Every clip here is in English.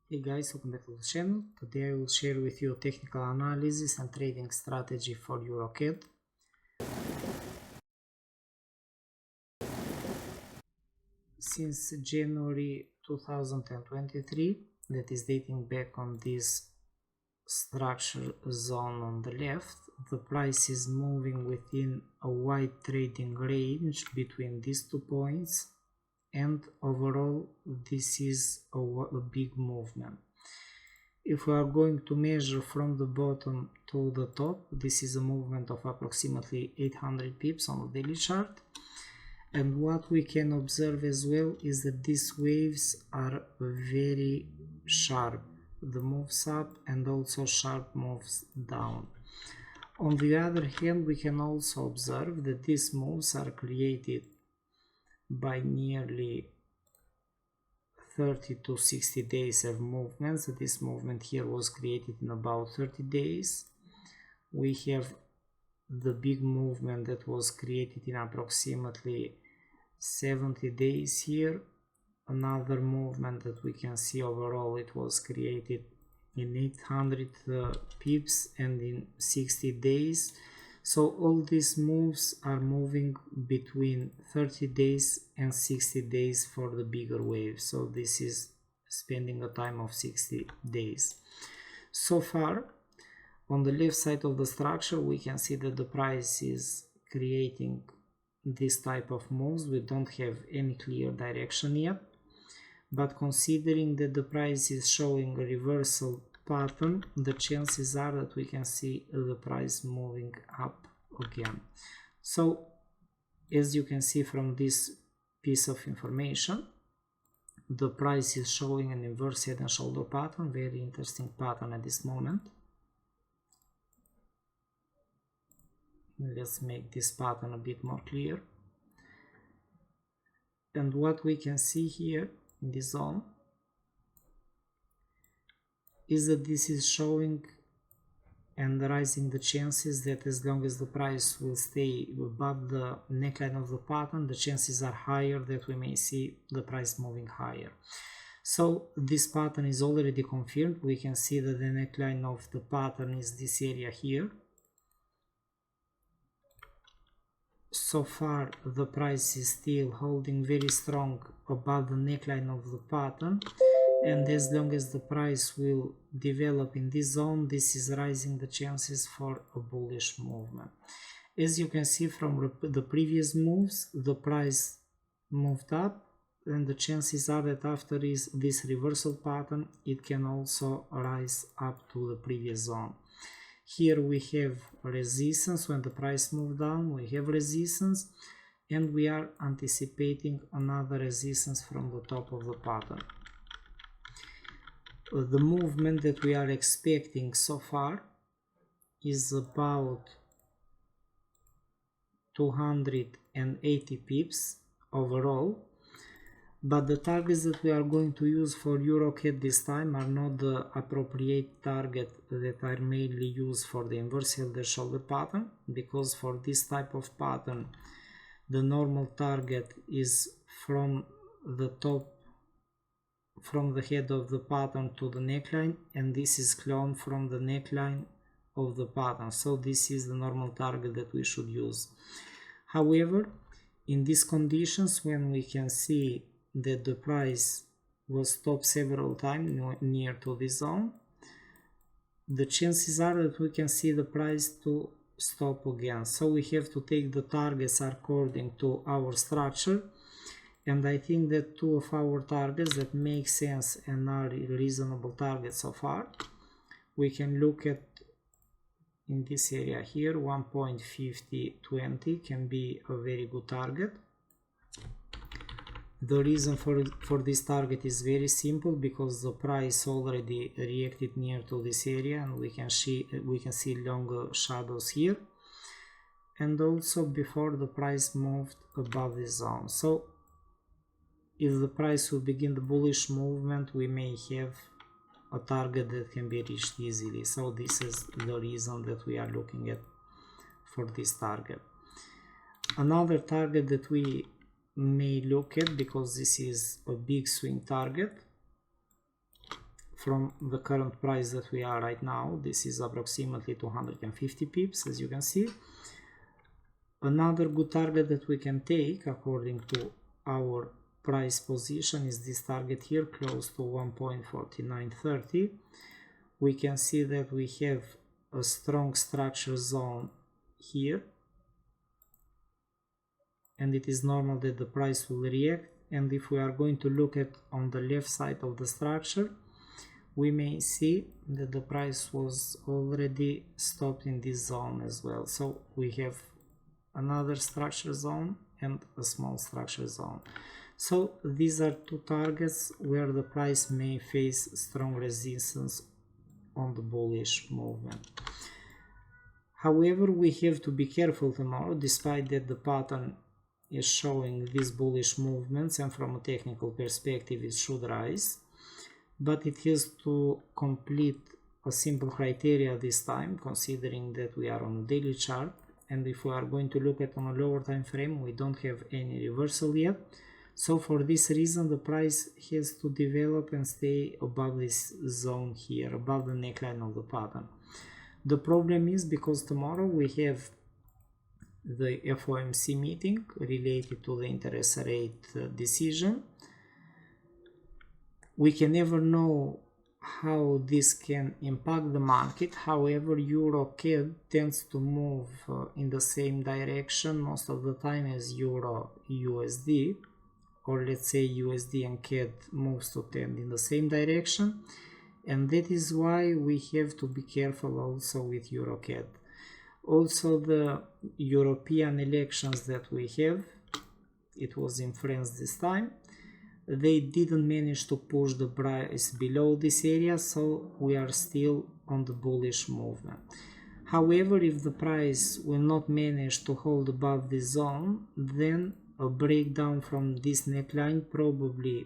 Hey guys, welcome back to the channel. Today I will share with you technical analysis and trading strategy for EURCAD. Since January 2023, that is dating back on this structure zone on the left, the price is moving within a wide trading range between these 2 points, and overall this is a big movement. If we are going to measure from the bottom to the top, this is a movement of approximately 800 pips on the daily chart. And what we can observe as well is that these waves are very sharp, the moves up and also sharp moves down. On the other hand, we can also observe that these moves are created by nearly 30 to 60 days of movements. This movement here was created in about 30 days. We have the big movement that was created in approximately 70 days here. Another movement that we can see overall, it was created in 800 pips and in 60 days. So all these moves are moving between 30 days and 60 days for the bigger wave. So this is spending a time of 60 days. So far, on the left side of the structure, we can see that the price is creating this type of moves. We don't have any clear direction yet, but considering that the price is showing a reversal pattern, the chances are that we can see the price moving up again. So as you can see from this piece of information, the price is showing an inverse head and shoulder pattern, very interesting pattern at this moment. Let's make this pattern a bit more clear. And what we can see here in this zone is that this is showing and rising the chances that as long as the price will stay above the neckline of the pattern, the chances are higher that we may see the price moving higher. So this pattern is already confirmed. We can see that the neckline of the pattern is this area here. So far the price is still holding very strong above the neckline of the pattern, and as long as the price will develop in this zone, this is rising the chances for a bullish movement. As you can see from the previous moves, the price moved up, and the chances are that after this reversal pattern, it can also rise up to the previous zone. Here we have resistance. When the price moved down, we have resistance, and we are anticipating another resistance from the top of the pattern. The movement that we are expecting so far is about 280 pips overall, but the targets that we are going to use for EURCAD this time are not the appropriate target that are mainly used for the inverse head and shoulder pattern, because for this type of pattern the normal target is from the top, from the head of the pattern to the neckline, and this is cloned from the neckline of the pattern. So this is the normal target that we should use. However, in these conditions, when we can see that the price was stopped several times near to this zone, the chances are that we can see the price to stop again. So we have to take the targets according to our structure, and I think that two of our targets that make sense and are reasonable targets so far, we can look at in this area here. 1.5020 can be a very good target. The reason for this target is very simple, because the price already reacted near to this area, and we can see longer shadows here, and also before the price moved above this zone. So if the price will begin the bullish movement, we may have a target that can be reached easily. So this is the reason that we are looking at for this target. Another target that we may look at, because this is a big swing target, from the current price that we are right now. This is approximately 250 pips, as you can see. Another good target that we can take according to our price position is this target here, close to 1.4930. We can see that we have a strong structure zone here, and it is normal that the price will react. And if we are going to look at on the left side of the structure, we may see that the price was already stopped in this zone as well. So we have another structure zone and a small structure zone. So these are two targets where the price may face strong resistance on the bullish movement. However, we have to be careful tomorrow, despite that the pattern is showing these bullish movements and from a technical perspective it should rise, but it has to complete a simple criteria this time, considering that we are on a daily chart, and if we are going to look at on a lower time frame, we don't have any reversal yet. So for this reason the price has to develop and stay above this zone here, above the neckline of the pattern. The problem is because tomorrow we have the FOMC meeting related to the interest rate decision. We can never know how this can impact the market. However, EURCAD tends to move in the same direction most of the time as Euro USD, or let's say USD and CAD moves to tend in the same direction, and that is why we have to be careful also with EURCAD. Also, the European elections that we have, it was in France this time, they didn't manage to push the price below this area, so we are still on the bullish movement. However, if the price will not manage to hold above this zone, then a breakdown from this neckline probably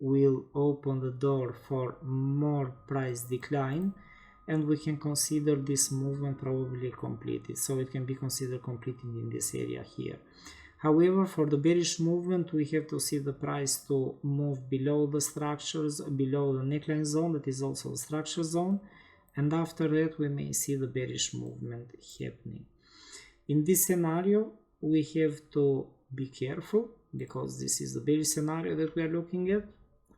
will open the door for more price decline, and we can consider this movement probably completed. So it can be considered completed in this area here. However, for the bearish movement, we have to see the price to move below the structures, below the neckline zone, that is also a structure zone, and after that we may see the bearish movement happening. In this scenario, we have to be careful because this is the bearish scenario that we are looking at.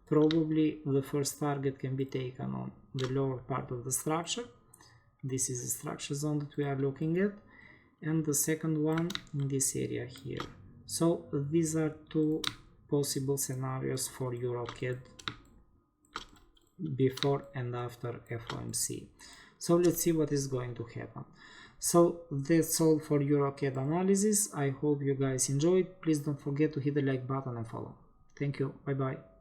Probably the first target can be taken on the lower part of the structure. This is the structure zone that we are looking at, and the second one in this area here. So these are two possible scenarios for EURCAD before and after FOMC. So let's see what is going to happen. So that's all for EURCAD analysis. I hope you guys enjoyed. Please don't forget to hit the like button and follow. Thank you. Bye bye.